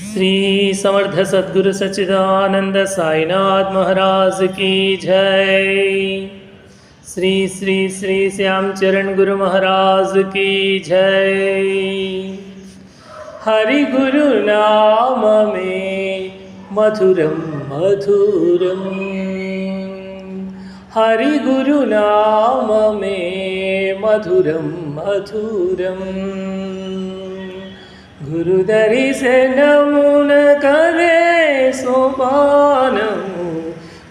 श्री समर्थ सद्गुरु सच्चिदानंद साईनाथ महाराज की जय। श्री श्री श्री श्याम चरण गुरु महाराज की जय। हरि गुरु नाम में मधुरम मधुरम, हरि गुरु नाम में मधुरम मधुरम। गुरु दर्शनमुन करे सोपानमु,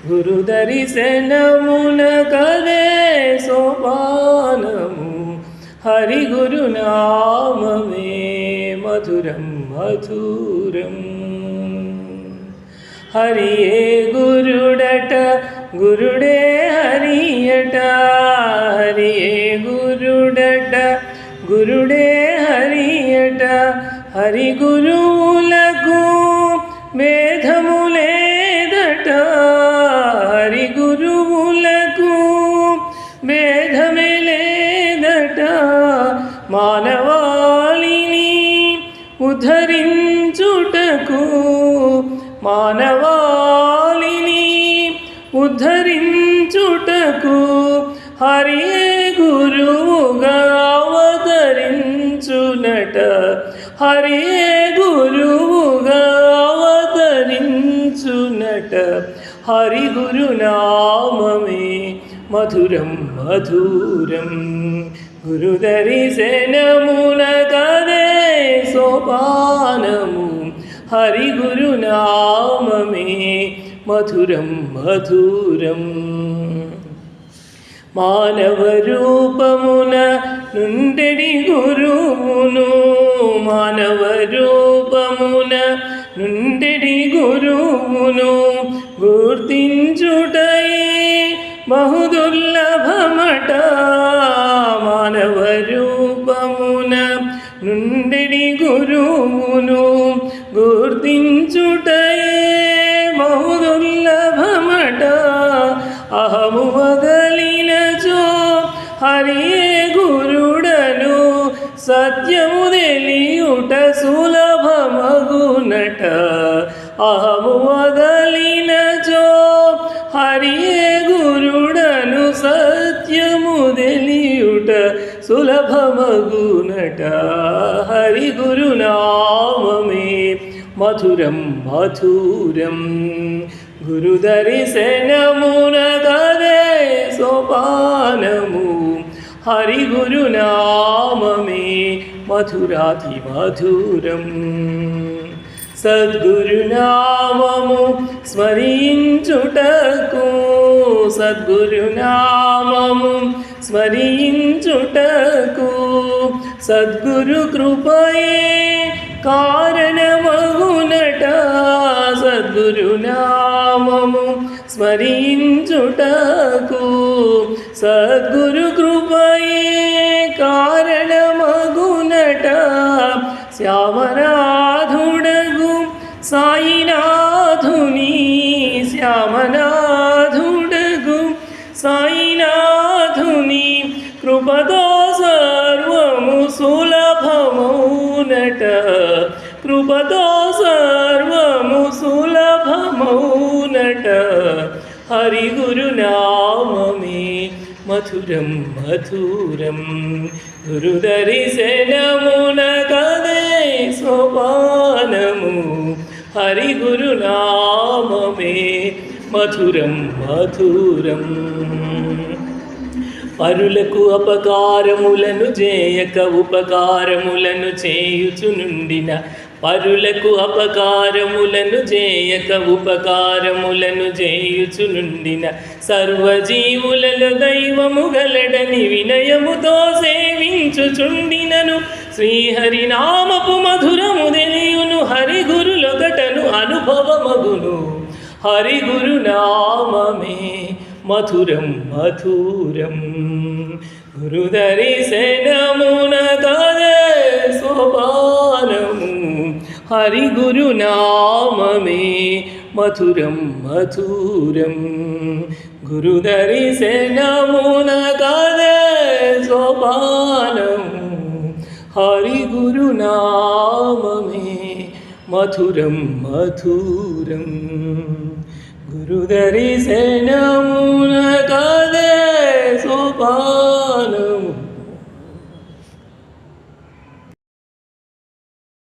गुरु दर्शनमुन करे सोपानमु। हरि गुरु नाम में मधुरम मधुरम। हरिये गुरुडट गुरुडे हरियट, हरिये गुरुडट गुरुडे हरियट। हरि गुरुవులకు భేదములేదట, హరి గురువులకు భేదమే లేదట। మానవాళిని ఉద్ధరించుటకు, మానవాళిని ఉద్ధరించుటకు హరియే గురువుగా అవతరించునట, హరియే గురువుగా అవతరించునట। హరి గురు నామమే మధురం మధురం, గురు దర్శనమున కదే సోపానము। హరి గురు నామమే మధురం మధురం। మానవ రూపమున నుండెడి గురువును, మానవ రూపమున నుండెడి గురువును గుర్తించుటయే బహుదుర్లభమట। మానవ రూపమున నుండెడి గురువును గుర్తించుటయే బహుదుర్లభమట। అహము వదలినచో హరియే గురుడను సత్యము తెలియుట సులభమగునట। అహము వదలినచో హరియే గురుడను సత్యము తెలియుట సులభమగునట। హరి గురు నామమే మధురం మధురం, గురు దర్శనమున కదే సోపానము। హరి గురు నామమే మధురాతి మధురం। సద్గురు నామము స్మరించుటకు, సద్గురు నామము స్మరించుటకు సద్గురు కృపయే కారణమగునట। సద్గురు నామము స్మరించుటకు సద్గురు కృపయే కారణమగునట। శ్యామనాథుడగు సాయినాథుని, శ్యామనాథుడగు సాయినాథుని కృపతో సర్వము సులభమౌనట, కృపతో సర్వము సులభమౌనట। హరి గురు నామమే మధురం మధురం, గురు దర్శనమున కదే సోపానము। హరి గురు నామమే మధురం మధురం। పరులకు అపకారములను చేయక ఉపకారములను చేయుచునుండిన, పరులకు అపకారములను చేయక ఉపకారములను చేయుచునుండిన సర్వజీవులలో దైవము గలడని వినయముతో సేవించుచుండినను శ్రీహరి నామపు మధురము తెలియును। హరి గురులొకటను అనుభవమగును, హరి గురు నామమే మధురం మధురం। గురు దర్శనమున కదే సోపానము। హరి గురు నామమే మధురం మధురం, గురు దర్శనమున కదే సోపానము। हरि गुरु नाम में మధురం మధురం గురుదర్శనమున